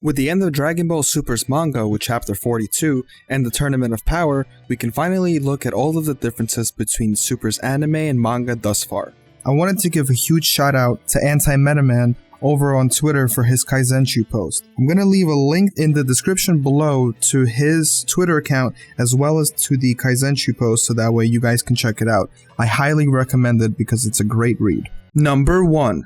With the end of Dragon Ball Super's manga with Chapter 42 and the Tournament of Power, we can finally look at all of the differences between Super's anime and manga thus far. I wanted to give a huge shout out to Anti-Metaman over on Twitter for his Kaizenshuu post. I'm going to leave a link in the description below to his Twitter account as well as to the Kaizenshuu post so that way you guys can check it out. I highly recommend it because it's a great read. Number 1.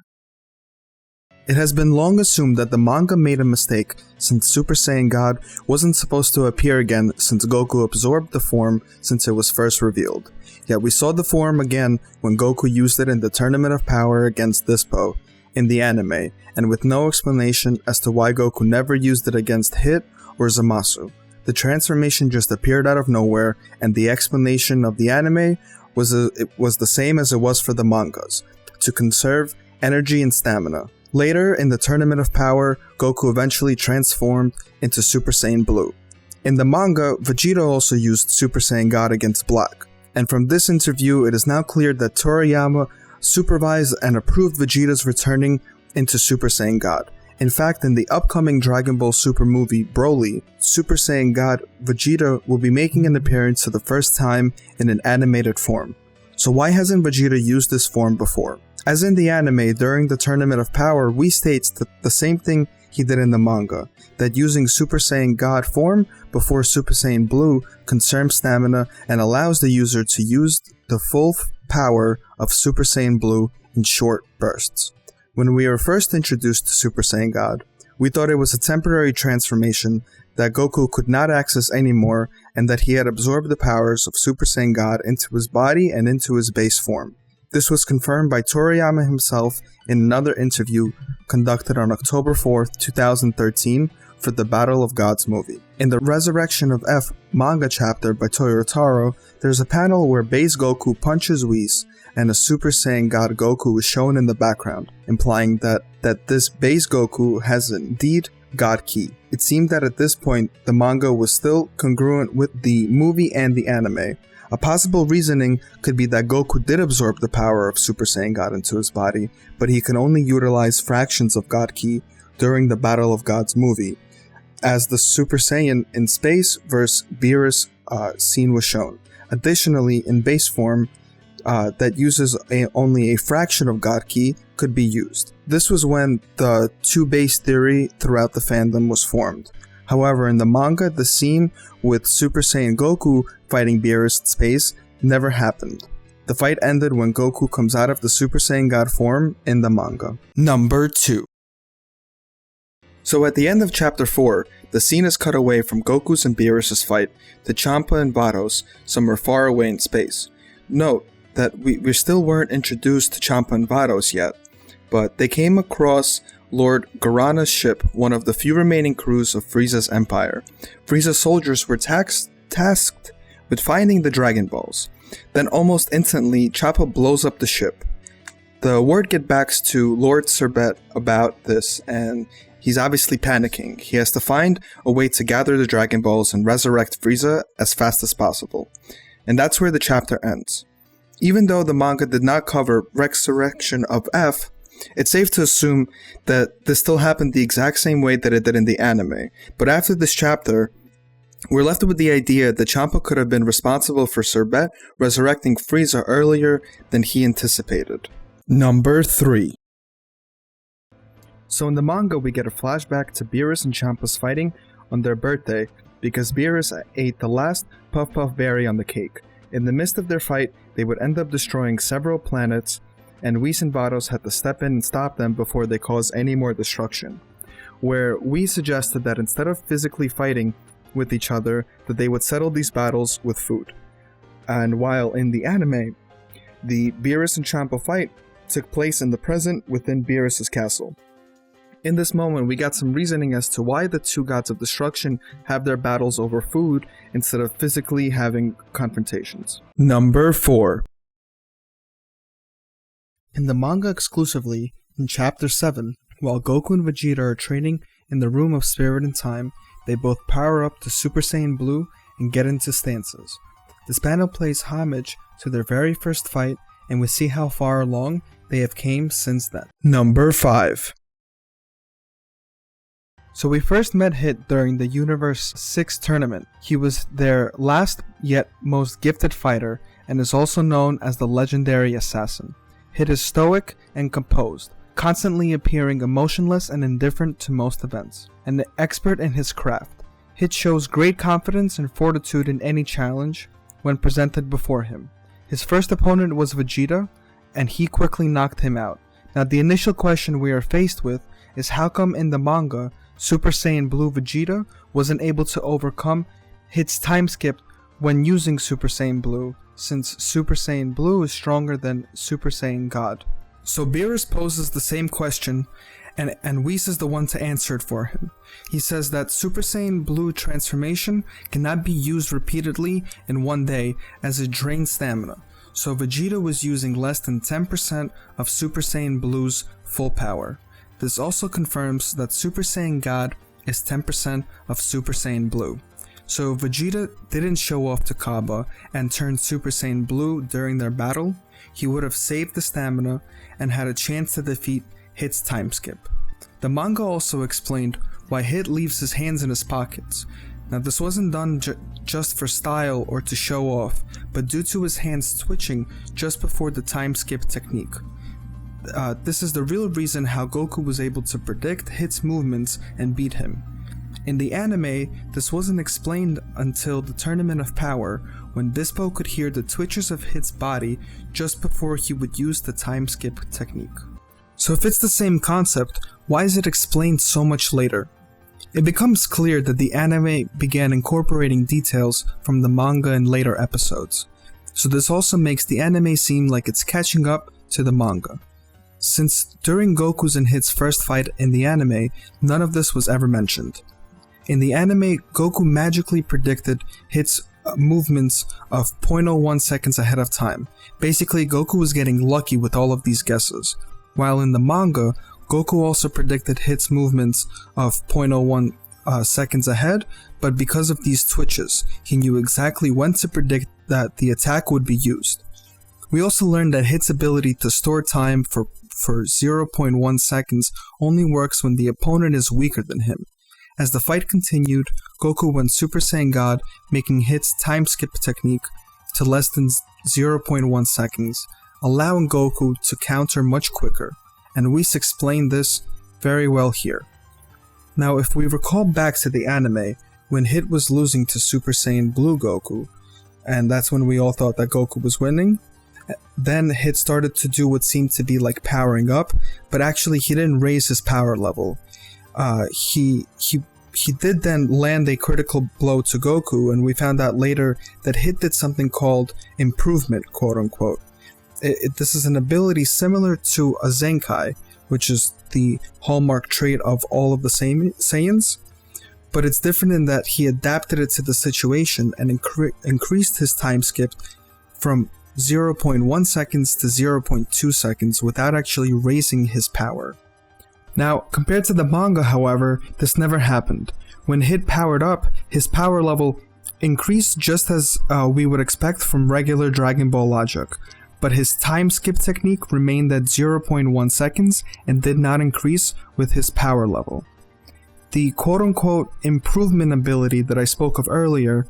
It has been long assumed that the manga made a mistake since Super Saiyan God wasn't supposed to appear again since Goku absorbed the form since it was first revealed. Yet we saw the form again when Goku used it in the Tournament of Power against Dispo in the anime, and with no explanation as to why Goku never used it against Hit or Zamasu. The transformation just appeared out of nowhere, and the explanation of the anime was the same as it was for the mangas, to conserve energy and stamina. Later, in the Tournament of Power, Goku eventually transformed into Super Saiyan Blue. In the manga, Vegeta also used Super Saiyan God against Black, and from this interview it is now clear that Toriyama supervised and approved Vegeta's returning into Super Saiyan God. In fact, in the upcoming Dragon Ball Super movie Broly, Super Saiyan God Vegeta will be making an appearance for the first time in an animated form. So why hasn't Vegeta used this form before? As in the anime, during the Tournament of Power, Whis states the same thing he did in the manga, that using Super Saiyan God form before Super Saiyan Blue conserves stamina and allows the user to use the full power of Super Saiyan Blue in short bursts. When we were first introduced to Super Saiyan God, we thought it was a temporary transformation that Goku could not access anymore and that he had absorbed the powers of Super Saiyan God into his body and into his base form. This was confirmed by Toriyama himself in another interview conducted on October 4th, 2013 for the Battle of Gods movie. In the Resurrection of F manga chapter by Toyotaro, there's a panel where base Goku punches Whis and a Super Saiyan God Goku is shown in the background, implying that this base Goku has indeed God Ki. It seemed that at this point the manga was still congruent with the movie and the anime. A possible reasoning could be that Goku did absorb the power of Super Saiyan God into his body, but he can only utilize fractions of God Ki during the Battle of Gods movie, as the Super Saiyan in space vs. Beerus scene was shown. Additionally, in base form, that uses only a fraction of God Ki could be used. This was when the two base theory throughout the fandom was formed. However, in the manga, the scene with Super Saiyan Goku fighting Beerus in space never happened. The fight ended when Goku comes out of the Super Saiyan God form in the manga. Number 2. So at the end of Chapter 4, the scene is cut away from Goku's and Beerus' fight to Champa and Vados somewhere far away in space. Note that we still weren't introduced to Champa and Vados yet, but they came across Lord Garana's ship, one of the few remaining crews of Frieza's empire. Frieza's soldiers were tasked with finding the Dragon Balls. Then almost instantly, Choppa blows up the ship. The word gets back to Lord Serbet about this, and he's obviously panicking. He has to find a way to gather the Dragon Balls and resurrect Frieza as fast as possible. And that's where the chapter ends. Even though the manga did not cover Resurrection of F, it's safe to assume that this still happened the exact same way that it did in the anime. But after this chapter, we're left with the idea that Champa could have been responsible for Serbet resurrecting Frieza earlier than he anticipated. Number 3. So in the manga, we get a flashback to Beerus and Champa's fighting on their birthday because Beerus ate the last Puff Puff berry on the cake. In the midst of their fight, they would end up destroying several planets, and Whis and Vados had to step in and stop them before they caused any more destruction. Where Whis suggested that instead of physically fighting with each other, that they would settle these battles with food. And while in the anime, the Beerus and Champa fight took place in the present within Beerus' castle. In this moment, we got some reasoning as to why the two gods of destruction have their battles over food instead of physically having confrontations. Number 4. In the manga exclusively, in Chapter 7, while Goku and Vegeta are training in the Room of Spirit and Time, they both power up to Super Saiyan Blue and get into stances. This panel pays homage to their very first fight, and we see how far along they have came since then. Number 5. So we first met Hit during the Universe 6 tournament. He was their last yet most gifted fighter and is also known as the legendary assassin. Hit is stoic and composed, constantly appearing emotionless and indifferent to most events, and an expert in his craft. Hit shows great confidence and fortitude in any challenge when presented before him. His first opponent was Vegeta, and he quickly knocked him out. Now the initial question we are faced with is how come in the manga, Super Saiyan Blue Vegeta wasn't able to overcome Hit's time skip when using Super Saiyan Blue, since Super Saiyan Blue is stronger than Super Saiyan God. So Beerus poses the same question, and Whis is the one to answer it for him. He says that Super Saiyan Blue transformation cannot be used repeatedly in one day as it drains stamina, so Vegeta was using less than 10% of Super Saiyan Blue's full power. This also confirms that Super Saiyan God is 10% of Super Saiyan Blue. So if Vegeta didn't show off to Kaba and turned Super Saiyan Blue during their battle, he would have saved the stamina and had a chance to defeat Hit's time skip. The manga also explained why Hit leaves his hands in his pockets. Now this wasn't done just for style or to show off, but due to his hands twitching just before the time skip technique. This is the real reason how Goku was able to predict Hit's movements and beat him. In the anime, this wasn't explained until the Tournament of Power, when Bispo could hear the twitches of Hit's body just before he would use the time skip technique. So if it's the same concept, why is it explained so much later? It becomes clear that the anime began incorporating details from the manga in later episodes. So this also makes the anime seem like it's catching up to the manga. Since during Goku's and Hit's first fight in the anime, none of this was ever mentioned. In the anime, Goku magically predicted Hit's movements of 0.01 seconds ahead of time. Basically, Goku was getting lucky with all of these guesses. While in the manga, Goku also predicted Hit's movements of 0.01 seconds ahead, but because of these twitches, he knew exactly when to predict that the attack would be used. We also learned that Hit's ability to store time for 0.1 seconds only works when the opponent is weaker than him. As the fight continued, Goku went Super Saiyan God, making Hit's time skip technique to less than 0.1 seconds, allowing Goku to counter much quicker, and Whis explained this very well here. Now if we recall back to the anime, when Hit was losing to Super Saiyan Blue Goku, and that's when we all thought that Goku was winning, then Hit started to do what seemed to be like powering up, but actually he didn't raise his power level. He did then land a critical blow to Goku, and we found out later that Hit did something called improvement, quote unquote. This is an ability similar to a Zenkai, which is the hallmark trait of all of the Saiyans, but it's different in that he adapted it to the situation and increased his time skip from 0.1 seconds to 0.2 seconds without actually raising his power. Now, compared to the manga, however, this never happened. When Hit powered up, his power level increased just as we would expect from regular Dragon Ball logic, but his time skip technique remained at 0.1 seconds and did not increase with his power level. The quote-unquote improvement ability that I spoke of earlier,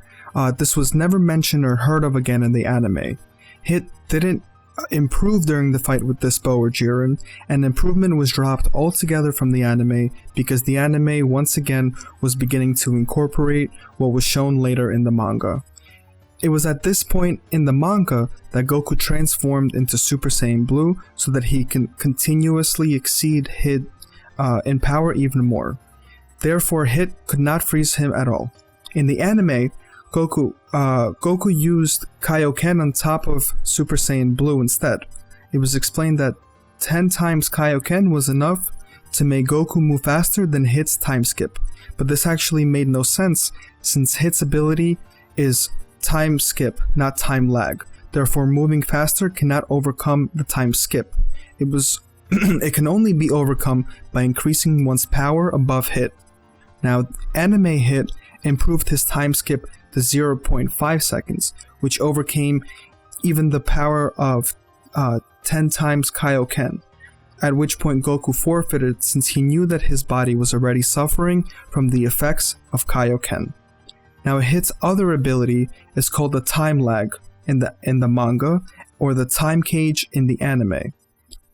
this was never mentioned or heard of again in the anime. Hit didn't improve during the fight with Bispo or Jiren, and improvement was dropped altogether from the anime because the anime once again was beginning to incorporate what was shown later in the manga. It was at this point in the manga that Goku transformed into Super Saiyan Blue so that he can continuously exceed Hit in power even more. Therefore, Hit could not freeze him at all. In the anime, Goku used Kaioken on top of Super Saiyan Blue instead. It was explained that 10 times Kaioken was enough to make Goku move faster than Hit's time skip, but this actually made no sense since Hit's ability is time skip, not time lag. Therefore, moving faster cannot overcome the time skip. It can only be overcome by increasing one's power above Hit. Now, anime Hit improved his time skip to 0.5 seconds, which overcame even the power of 10 times Kaioken. at which point Goku forfeited since he knew that his body was already suffering from the effects of Kaioken. Now Hit's other ability is called the time lag in the manga, or the time cage in the anime.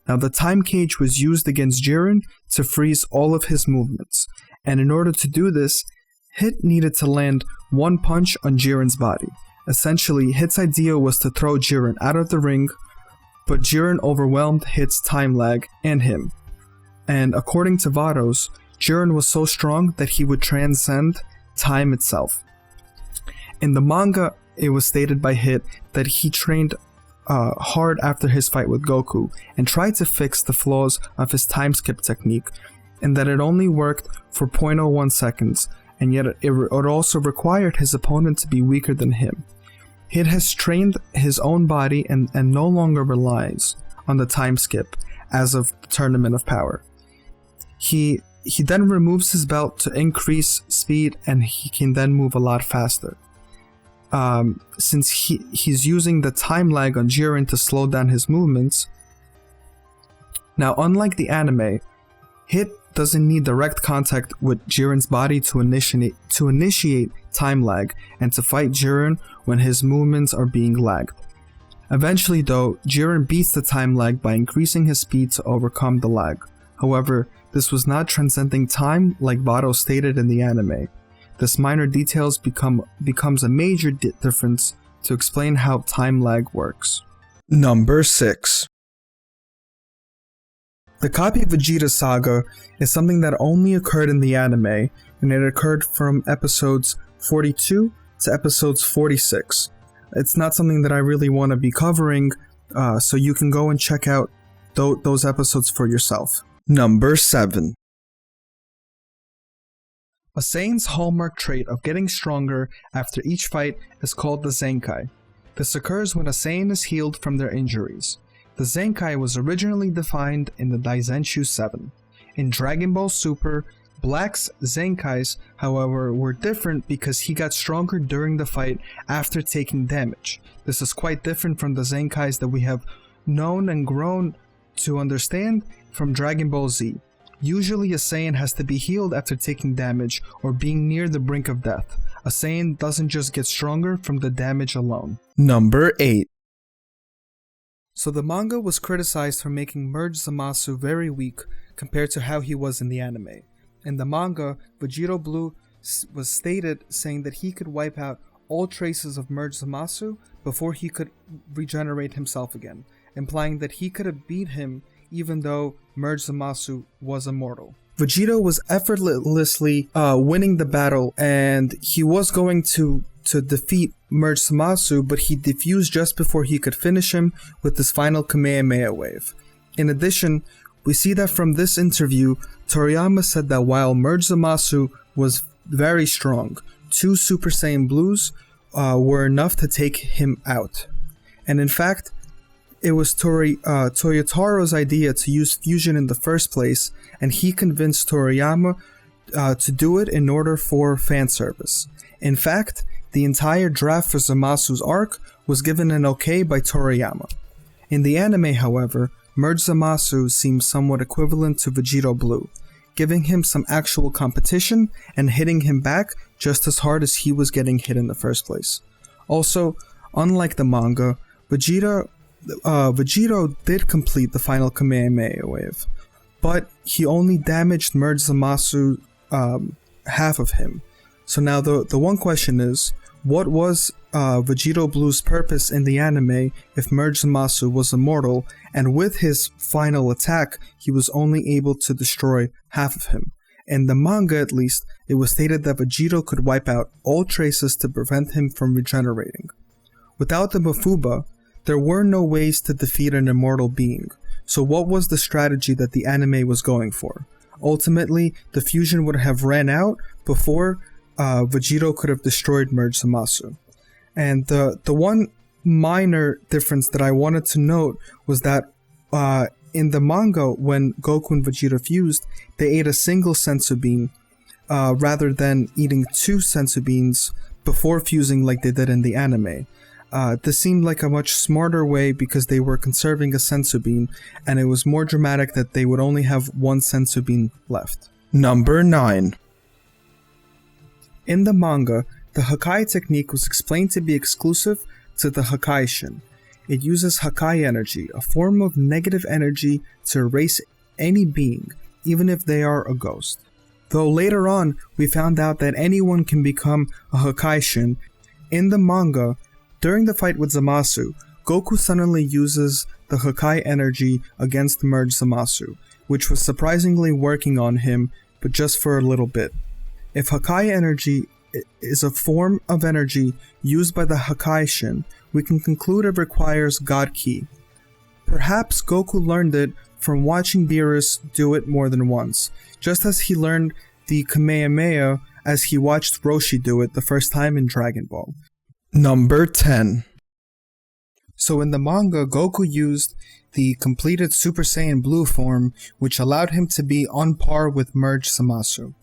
Now the time cage was used against Jiren to freeze all of his movements, and in order to do this, Hit needed to land one punch on Jiren's body. Essentially, Hit's idea was to throw Jiren out of the ring, but Jiren overwhelmed Hit's time lag and him. And according to Vados, Jiren was so strong that he would transcend time itself. In the manga, it was stated by Hit that he trained hard after his fight with Goku and tried to fix the flaws of his time skip technique, and that it only worked for 0.01 seconds, and yet it also required his opponent to be weaker than him. Hit has trained his own body and no longer relies on the time skip as of the Tournament of Power. He then removes his belt to increase speed, and he can then move a lot faster. Since he's using the time lag on Jiren to slow down his movements. Now, unlike the anime, Hit doesn't need direct contact with Jiren's body to initiate time lag and to fight Jiren when his movements are being lagged. Eventually though, Jiren beats the time lag by increasing his speed to overcome the lag. However, this was not transcending time like Vado stated in the anime. This minor details becomes a major difference to explain how time lag works. Number 6. The copy of Vegeta Saga is something that only occurred in the anime, and it occurred from episodes 42 to episodes 46. It's not something that I really want to be covering, so you can go and check out those episodes for yourself. Number 7. A Saiyan's hallmark trait of getting stronger after each fight is called the Zenkai. This occurs when a Saiyan is healed from their injuries. The Zenkai was originally defined in the Daizenshu 7. In Dragon Ball Super, Black's Zenkais, however, were different because he got stronger during the fight after taking damage. This is quite different from the Zenkais that we have known and grown to understand from Dragon Ball Z. Usually a Saiyan has to be healed after taking damage or being near the brink of death. A Saiyan doesn't just get stronger from the damage alone. Number 8. So the manga was criticized for making Merge Zamasu very weak compared to how he was in the anime. In the manga, Vegito Blue was stated saying that he could wipe out all traces of Merge Zamasu before he could regenerate himself again, implying that he could have beat him even though Merge Zamasu was immortal. Vegito was effortlessly winning the battle, and he was going to defeat Merge Zamasu, but he defused just before he could finish him with his final Kamehameha wave. In addition, we see that from this interview, Toriyama said that while Merge Zamasu was very strong, 2 Super Saiyan Blues were enough to take him out. And in fact, it was Toyotaro's idea to use fusion in the first place, and he convinced Toriyama to do it in order for fan service. In fact, the entire draft for Zamasu's arc was given an okay by Toriyama. In the anime, however, Merge Zamasu seems somewhat equivalent to Vegito Blue, giving him some actual competition and hitting him back just as hard as he was getting hit in the first place. Also, unlike the manga, Vegito did complete the final Kamehameha wave, but he only damaged Merge Zamasu half of him. So now the one question is, what was Vegito Blue's purpose in the anime if Merge Zamasu was immortal, and with his final attack he was only able to destroy half of him? In the manga at least, it was stated that Vegito could wipe out all traces to prevent him from regenerating. Without the Mafuba, there were no ways to defeat an immortal being, so what was the strategy that the anime was going for? Ultimately, the fusion would have ran out before Vegito could have destroyed Merge Zamasu. And the one minor difference that I wanted to note was that in the manga, when Goku and Vegeta fused, they ate a single senzu bean rather than eating 2 senzu beans before fusing like they did in the anime. This seemed like a much smarter way because they were conserving a sensu bean, and it was more dramatic that they would only have one sensu bean left. Number 9. In the manga, the Hakai technique was explained to be exclusive to the Hakai Shin. It uses Hakai energy, a form of negative energy, to erase any being, even if they are a ghost. Though later on, we found out that anyone can become a Hakai Shin. In the manga, during the fight with Zamasu, Goku suddenly uses the Hakai energy against Merge Zamasu, which was surprisingly working on him, but just for a little bit. If Hakai energy is a form of energy used by the Hakai Shin, we can conclude it requires God Ki. Perhaps Goku learned it from watching Beerus do it more than once, just as he learned the Kamehameha as he watched Roshi do it the first time in Dragon Ball. Number 10. So in the manga, Goku used the completed Super Saiyan Blue form, which allowed him to be on par with Merge Zamasu.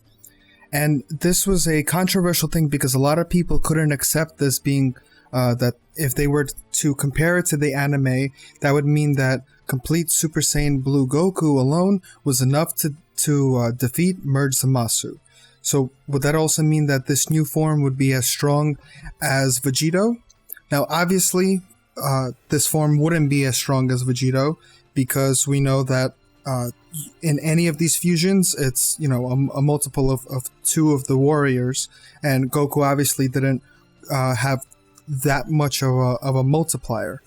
And this was a controversial thing because a lot of people couldn't accept this being that if they were to compare it to the anime, that would mean that complete Super Saiyan Blue Goku alone was enough to defeat Merge Zamasu. So would that also mean that this new form would be as strong as Vegito? Now obviously, this form wouldn't be as strong as Vegito because we know that in any of these fusions, it's, you know, a multiple of two of the warriors, and Goku obviously didn't have that much of a multiplier.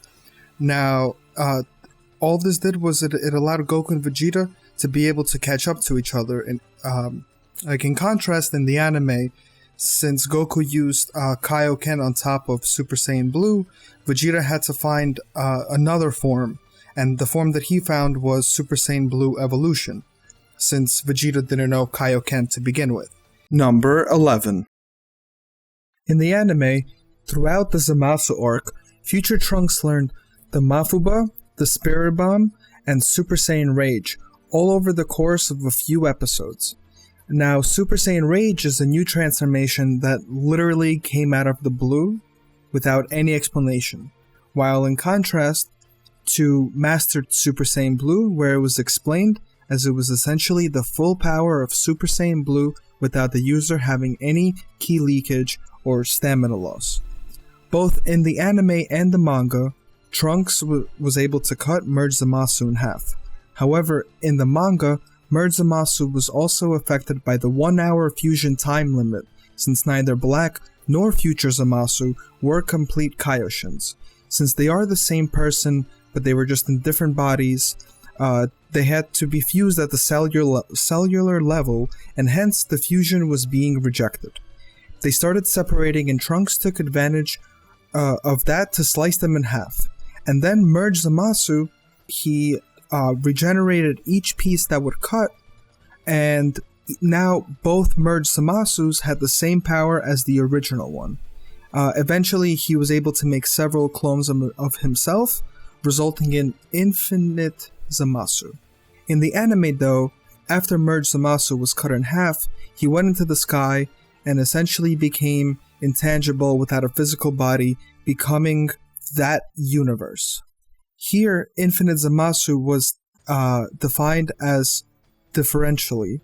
Now, all this did was it allowed Goku and Vegeta to be able to catch up to each other. And like in contrast, in the anime, since Goku used Kaioken on top of Super Saiyan Blue, Vegeta had to find another form. And the form that he found was Super Saiyan Blue Evolution, since Vegeta didn't know Kaioken to begin with. Number 11. In the anime, throughout the Zamasu arc, Future Trunks learned the Mafuba, the Spirit Bomb, and Super Saiyan Rage, all over the course of a few episodes. Now, Super Saiyan Rage is a new transformation that literally came out of the blue without any explanation, while in contrast to Mastered Super Saiyan Blue, where it was explained as it was essentially the full power of Super Saiyan Blue without the user having any ki leakage or stamina loss. Both in the anime and the manga, Trunks was able to cut Merge Zamasu in half. However, in the manga, Merge Zamasu was also affected by the 1-hour fusion time limit, since neither Black nor Future Zamasu were complete Kaioshins. Since they are the same person, but they were just in different bodies, they had to be fused at the cellular level, and hence the fusion was being rejected. They started separating, and Trunks took advantage of that to slice them in half. And then Merge Zamasu, he regenerated each piece that would cut, and now both Merge Zamasus had the same power as the original one. Eventually, he was able to make several clones of himself, resulting in Infinite Zamasu. In the anime though, after Merge Zamasu was cut in half, he went into the sky and essentially became intangible without a physical body, becoming that universe. Here, Infinite Zamasu was defined as differentially,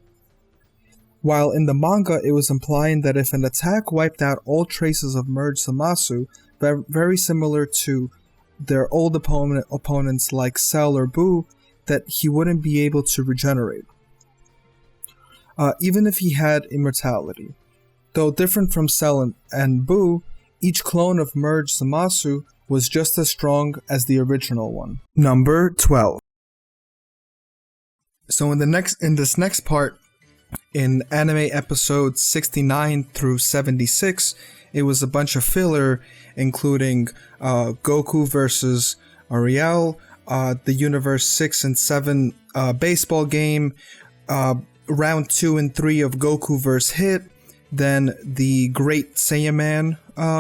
while in the manga it was implying that if an attack wiped out all traces of Merge Zamasu, very similar to their old opponents like Cell or Boo, that he wouldn't be able to regenerate, even if he had immortality. Though different from Cell and Boo, each clone of Merge Zamasu was just as strong as the original one. Number 12. So in this next part, in anime episodes 69 through 76, it was a bunch of filler, including Goku versus Ariel, the Universe 6 and 7 baseball game, round 2 and 3 of Goku vs. Hit, then the Great Saiyaman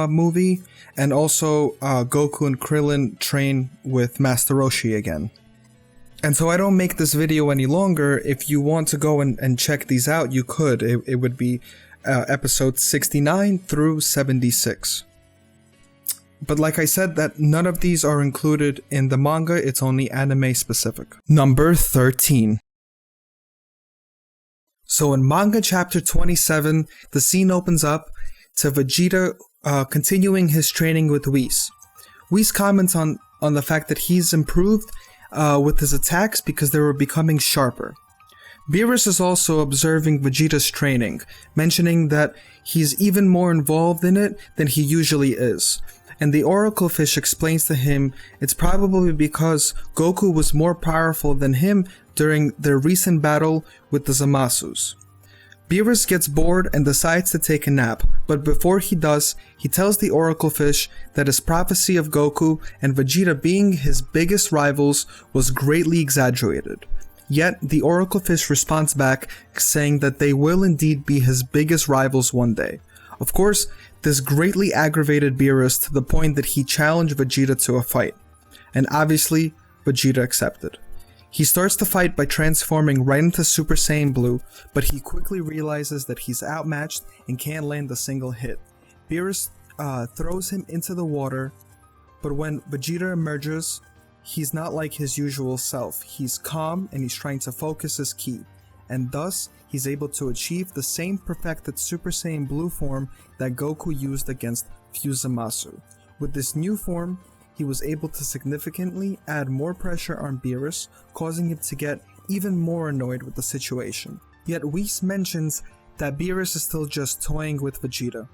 movie, and also Goku and Krillin train with Master Roshi again. And so I don't make this video any longer. If you want to go and check these out, you could. It would be episodes 69 through 76. But like I said, that none of these are included in the manga, it's only anime specific. Number 13. So in manga chapter 27, the scene opens up to Vegeta continuing his training with Whis. Whis comments on the fact that he's improved with his attacks because they were becoming sharper. Beerus is also observing Vegeta's training, mentioning that he's even more involved in it than he usually is. And the Oracle Fish explains to him it's probably because Goku was more powerful than him during their recent battle with the Zamasus. Beerus gets bored and decides to take a nap, but before he does, he tells the Oracle Fish that his prophecy of Goku and Vegeta being his biggest rivals was greatly exaggerated. Yet, the Oracle Fish responds back saying that they will indeed be his biggest rivals one day. Of course, this greatly aggravated Beerus to the point that he challenged Vegeta to a fight. And obviously, Vegeta accepted. He starts the fight by transforming right into Super Saiyan Blue, but he quickly realizes that he's outmatched and can't land a single hit. Beerus throws him into the water, but when Vegeta emerges, he's not like his usual self. He's calm and he's trying to focus his ki, and thus he's able to achieve the same perfected Super Saiyan Blue form that Goku used against Fusamasu. With this new form, he was able to significantly add more pressure on Beerus, causing him to get even more annoyed with the situation. Yet Whis mentions that Beerus is still just toying with Vegeta.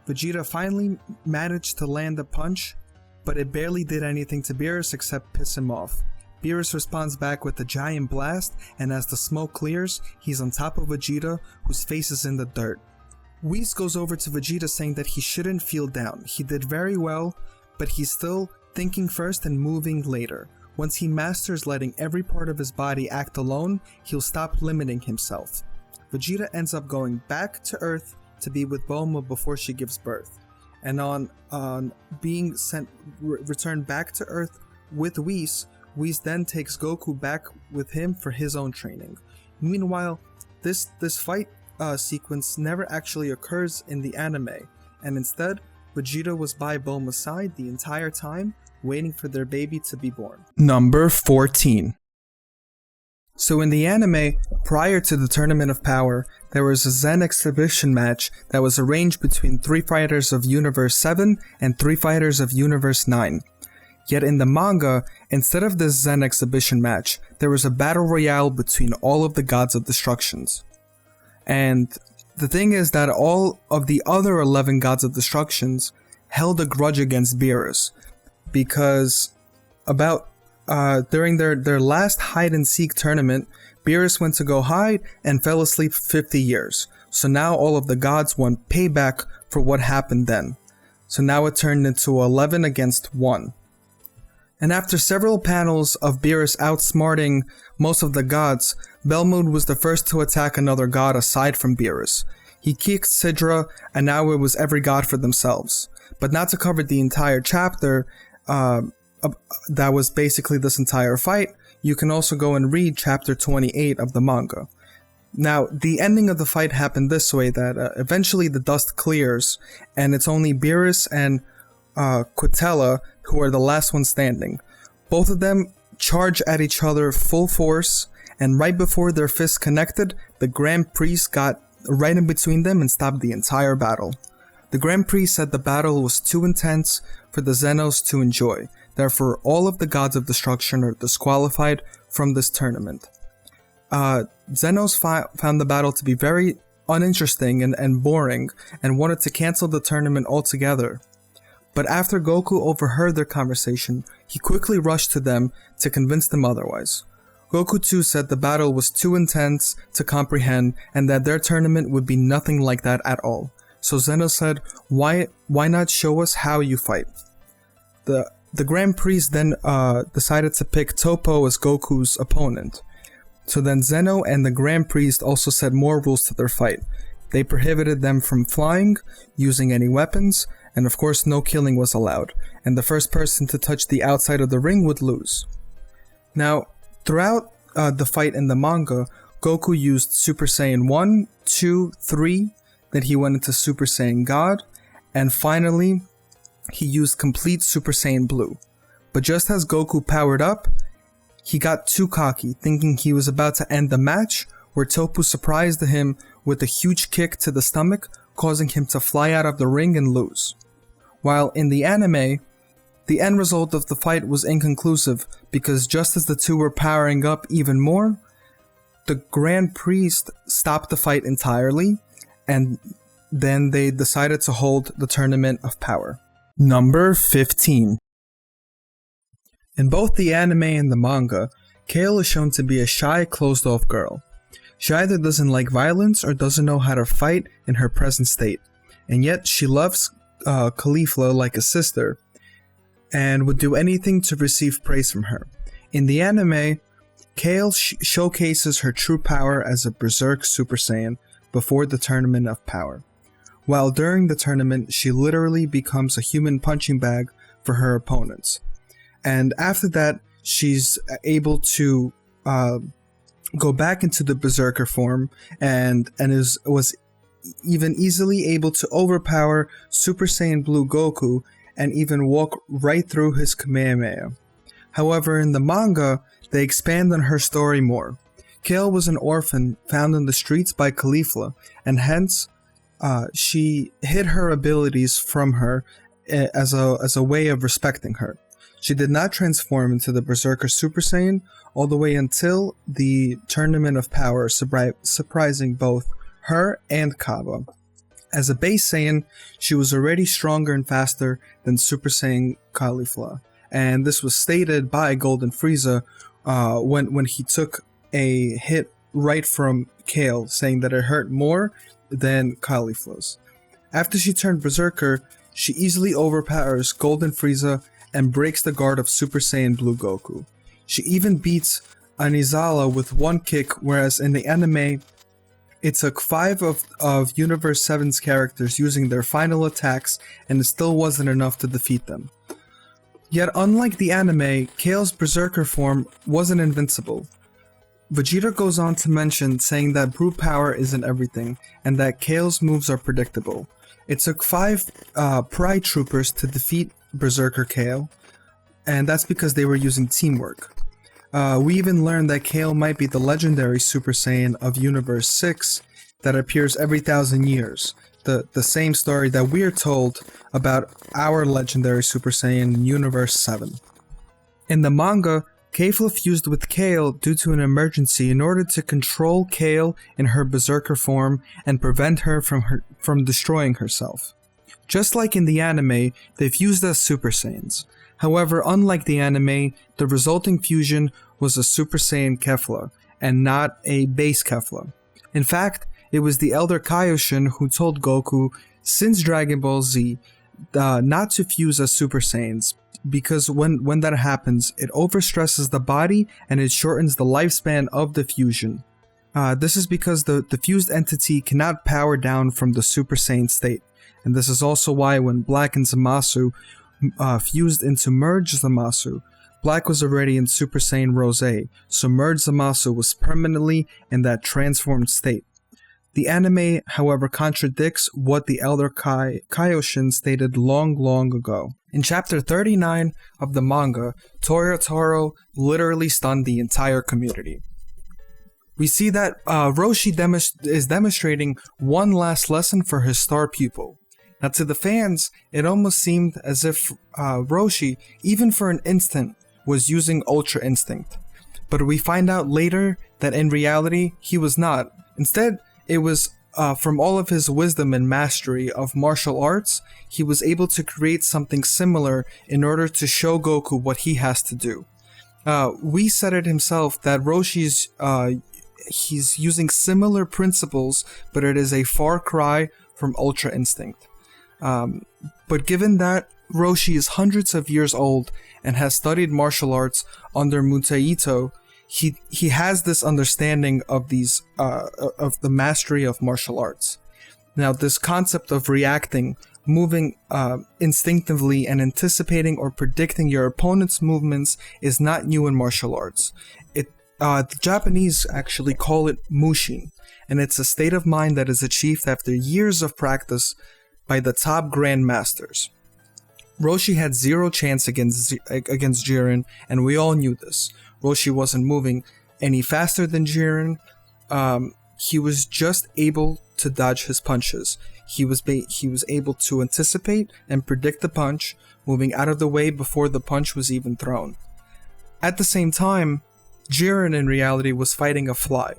Vegeta finally managed to land a punch, but it barely did anything to Beerus except piss him off. Beerus responds back with a giant blast, and as the smoke clears, he's on top of Vegeta, whose face is in the dirt. Whis goes over to Vegeta saying that he shouldn't feel down. He did very well, but he's still thinking first and moving later. Once he masters letting every part of his body act alone, he'll stop limiting himself. Vegeta ends up going back to Earth to be with Bulma before she gives birth. And on being returned back to Earth with Whis then takes Goku back with him for his own training. Meanwhile, this fight sequence never actually occurs in the anime, and instead, Vegeta was by Bulma's side the entire time, waiting for their baby to be born. Number 14. So in the anime, prior to the Tournament of Power, there was a Zen exhibition match that was arranged between 3 fighters of Universe 7 and 3 fighters of Universe 9. Yet in the manga, instead of this Zen exhibition match, there was a battle royale between all of the Gods of Destructions. And the thing is that all of the other 11 Gods of Destructions held a grudge against Beerus, because during their last hide-and-seek tournament, Beerus went to go hide and fell asleep 50 years. So now all of the gods want payback for what happened then. So now it turned into 11 against 1. And after several panels of Beerus outsmarting most of the gods, Belmood was the first to attack another god aside from Beerus. He kicked Sidra, and now it was every god for themselves. But not to cover the entire chapter, that was basically this entire fight, you can also go and read chapter 28 of the manga. Now, the ending of the fight happened this way, that eventually the dust clears, and it's only Beerus and Quitella who are the last ones standing. Both of them charge at each other full force, and right before their fists connected, the Grand Priest got right in between them and stopped the entire battle. The Grand Priest said the battle was too intense for the Zenos to enjoy, therefore all of the Gods of Destruction are disqualified from this tournament. Zenos found the battle to be very uninteresting and boring, and wanted to cancel the tournament altogether. But after Goku overheard their conversation, he quickly rushed to them to convince them otherwise. Goku too said the battle was too intense to comprehend, and that their tournament would be nothing like that at all. So Zeno said, why not show us how you fight? The Grand Priest then decided to pick Toppo as Goku's opponent. So then Zeno and the Grand Priest also set more rules to their fight. They prohibited them from flying, using any weapons, and of course no killing was allowed, and the first person to touch the outside of the ring would lose. Now, throughout the fight in the manga, Goku used Super Saiyan 1, 2, 3, then he went into Super Saiyan God, and finally he used complete Super Saiyan Blue. But just as Goku powered up, he got too cocky, thinking he was about to end the match, where Toppo surprised him with a huge kick to the stomach, causing him to fly out of the ring and lose. While in the anime, the end result of the fight was inconclusive, because just as the two were powering up even more, the Grand Priest stopped the fight entirely, and then they decided to hold the Tournament of Power. Number 15. In both the anime and the manga, Kale is shown to be a shy, closed-off girl. She either doesn't like violence or doesn't know how to fight in her present state, and yet she loves Caulifla like a sister, and would do anything to receive praise from her. In the anime, Kale showcases her true power as a Berserk Super Saiyan before the Tournament of Power. While during the tournament, she literally becomes a human punching bag for her opponents. And after that, she's able to go back into the Berserker form and was even easily able to overpower Super Saiyan Blue Goku and even walk right through his Kamehameha. However, in the manga, they expand on her story more. Kale was an orphan found in the streets by Caulifla, and hence, she hid her abilities from her as a way of respecting her. She did not transform into the Berserker Super Saiyan all the way until the Tournament of Power, surprising both her and Kaba. As a base Saiyan, she was already stronger and faster than Super Saiyan Caulifla, and this was stated by Golden Frieza when he took a hit right from Kale, saying that it hurt more than Caulifla's. After she turned Berserker, she easily overpowers Golden Frieza and breaks the guard of Super Saiyan Blue Goku. She even beats Anizawa with one kick, whereas in the anime, it took 5 of Universe 7's characters using their final attacks, and it still wasn't enough to defeat them. Yet unlike the anime, Kale's Berserker form wasn't invincible. Vegeta goes on to mention, saying that brute power isn't everything, and that Kale's moves are predictable. It took 5 Pride Troopers to defeat Berserker Kale, and that's because they were using teamwork. We even learned that Kale might be the legendary Super Saiyan of Universe 6 that appears every 1,000 years, the same story that we're told about our legendary Super Saiyan in Universe 7. In the manga, Caulifla fused with Kale due to an emergency in order to control Kale in her Berserker form and prevent her from destroying herself. Just like in the anime, they fused as Super Saiyans. However, unlike the anime, the resulting fusion was a Super Saiyan Kefla, and not a base Kefla. In fact, it was the Elder Kaioshin who told Goku, since Dragon Ball Z, not to fuse as Super Saiyans, because when that happens, it overstresses the body and it shortens the lifespan of the fusion. This is because the fused entity cannot power down from the Super Saiyan state, and this is also why when Black and Zamasu fused into Merge Zamasu, Black was already in Super Saiyan Rose, so Merge Zamasu was permanently in that transformed state. The anime, however, contradicts what the Elder Kaioshin stated long ago. In chapter 39 of the manga, Toyotaro literally stunned the entire community. We see that Roshi is demonstrating one last lesson for his star pupil. Now to the fans, it almost seemed as if Roshi, even for an instant, was using Ultra Instinct. But we find out later that in reality, he was not. Instead, it was from all of his wisdom and mastery of martial arts, he was able to create something similar in order to show Goku what he has to do. We said it himself that Roshi's he's using similar principles, but it is a far cry from Ultra Instinct. But given that Roshi is hundreds of years old and has studied martial arts under Mutaito, he has this understanding of these of the mastery of martial arts. Now, this concept of reacting, moving instinctively, and anticipating or predicting your opponent's movements is not new in martial arts. The Japanese actually call it mushin, and it's a state of mind that is achieved after years of practice by the top grandmasters. Roshi had zero chance against Jiren, and we all knew this. Roshi wasn't moving any faster than Jiren. He was just able to dodge his punches. He was able to anticipate and predict the punch, moving out of the way before the punch was even thrown. At the same time, Jiren in reality was fighting a fly.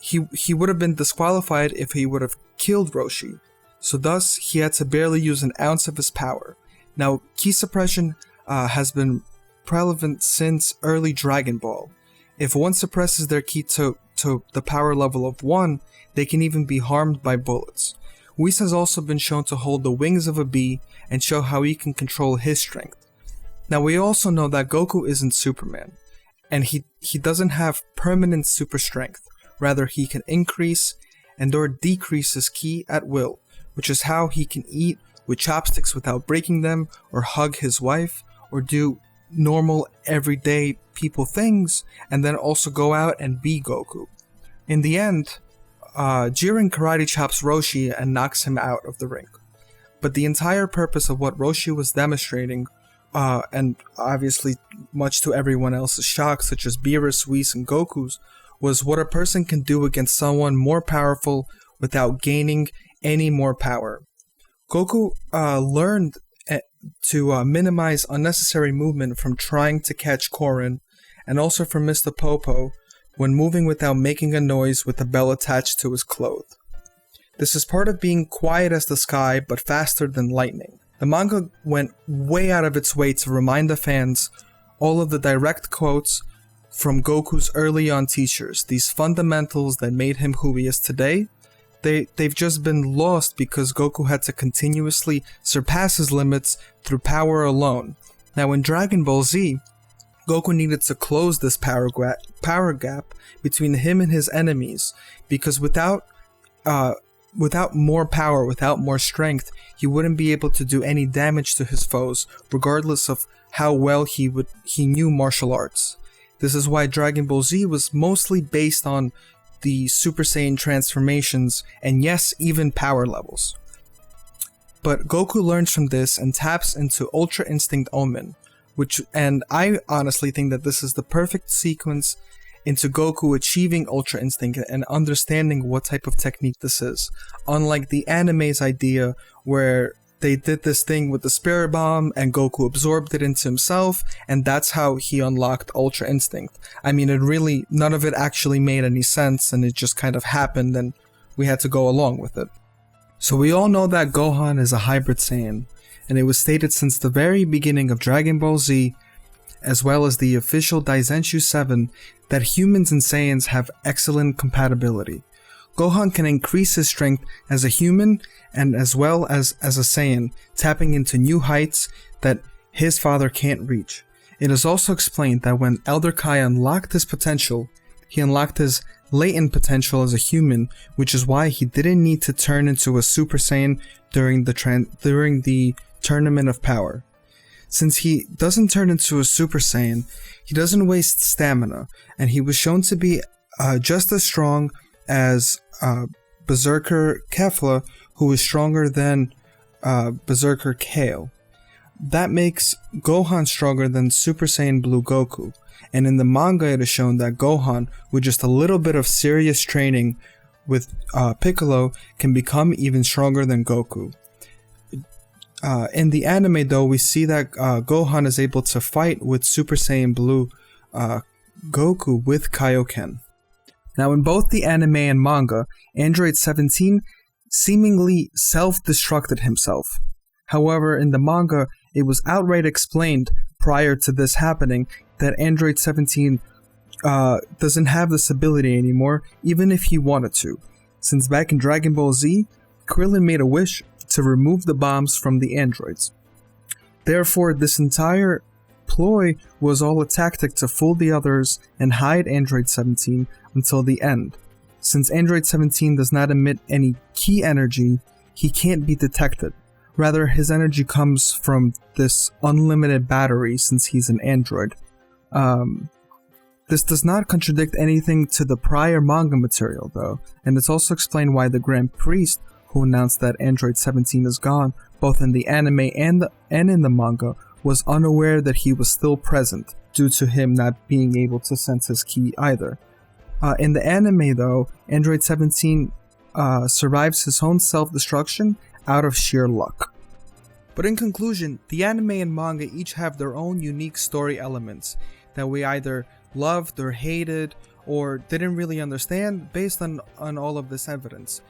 He would have been disqualified if he would have killed Roshi, so thus he had to barely use an ounce of his power. Now, ki suppression has been prevalent since early Dragon Ball. If one suppresses their ki to the power level of 1, they can even be harmed by bullets. Whis has also been shown to hold the wings of a bee and show how he can control his strength. Now, we also know that Goku isn't Superman, and he doesn't have permanent super strength. Rather, he can increase and or decrease his ki at will, which is how he can eat with chopsticks without breaking them, or hug his wife, or do normal everyday people things, and then also go out and be Goku. In the end, Jiren karate chops Roshi and knocks him out of the ring. But the entire purpose of what Roshi was demonstrating, and obviously much to everyone else's shock, such as Beerus, Whis, and Goku's, was what a person can do against someone more powerful without gaining any more power. Goku learned to minimize unnecessary movement from trying to catch Korin, and also from Mr. Popo when moving without making a noise with a bell attached to his clothes. This is part of being quiet as the sky but faster than lightning. The manga went way out of its way to remind the fans all of the direct quotes from Goku's early on teachers, these fundamentals that made him who he is today. They've just been lost because Goku had to continuously surpass his limits through power alone. Now in Dragon Ball Z, Goku needed to close this power gap between him and his enemies, because without more power, without more strength, he wouldn't be able to do any damage to his foes, regardless of how well he knew martial arts. This is why Dragon Ball Z was mostly based on the Super Saiyan transformations, and yes, even power levels. But Goku learns from this and taps into Ultra Instinct Omen, and I honestly think that this is the perfect sequence into Goku achieving Ultra Instinct and understanding what type of technique this is. Unlike the anime's idea where they did this thing with the Spirit Bomb and Goku absorbed it into himself, and that's how he unlocked Ultra Instinct. I mean, none of it actually made any sense, and it just kind of happened and we had to go along with it. So we all know that Gohan is a hybrid Saiyan, and it was stated since the very beginning of Dragon Ball Z, as well as the official Daizenshuu 7, that humans and Saiyans have excellent compatibility. Gohan can increase his strength as a human and as well as a Saiyan, tapping into new heights that his father can't reach. It is also explained that when Elder Kai unlocked his potential, he unlocked his latent potential as a human, which is why he didn't need to turn into a Super Saiyan during the Tournament of Power. Since he doesn't turn into a Super Saiyan, he doesn't waste stamina, and he was shown to be just as strong as Berserker Kefla, who is stronger than Berserker Kale. That makes Gohan stronger than Super Saiyan Blue Goku, and in the manga it is shown that Gohan, with just a little bit of serious training with Piccolo, can become even stronger than Goku. In the anime though, we see that Gohan is able to fight with Super Saiyan Blue Goku with Kaioken. Now in both the anime and manga, Android 17 seemingly self-destructed himself. However, in the manga, it was outright explained prior to this happening that Android 17 doesn't have this ability anymore, even if he wanted to, since back in Dragon Ball Z, Krillin made a wish to remove the bombs from the androids. Therefore, this entire ploy was all a tactic to fool the others and hide Android 17 until the end. Since Android 17 does not emit any ki energy, he can't be detected. Rather, his energy comes from this unlimited battery since he's an android. This does not contradict anything to the prior manga material though, and it's also explained why the Grand Priest, who announced that Android 17 is gone, both in the anime and in the manga, was unaware that he was still present, due to him not being able to sense his ki either. In the anime though, Android 17 survives his own self-destruction out of sheer luck. But in conclusion, the anime and manga each have their own unique story elements that we either loved or hated or didn't really understand based on all of this evidence.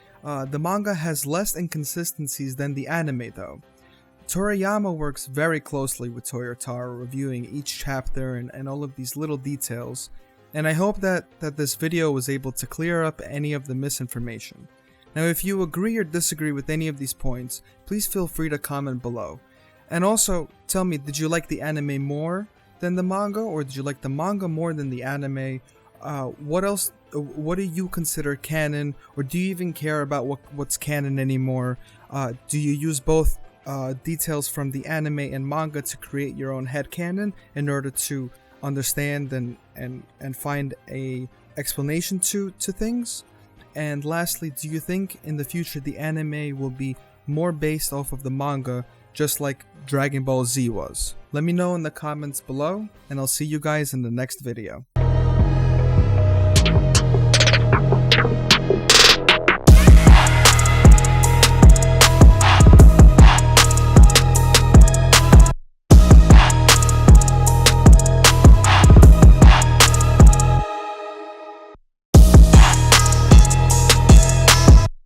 The manga has less inconsistencies than the anime though. Toriyama works very closely with Toyotaro, reviewing each chapter and all of these little details, and I hope that this video was able to clear up any of the misinformation. Now if you agree or disagree with any of these points, please feel free to comment below. And also, tell me, did you like the anime more than the manga, or did you like the manga more than the anime? What do you consider canon, or do you even care about what's canon anymore? Do you use both details from the anime and manga to create your own headcanon in order to understand and find a explanation to things? And lastly, do you think in the future the anime will be more based off of the manga, just like Dragon Ball Z was? Let me know in the comments below, and I'll see you guys in the next video.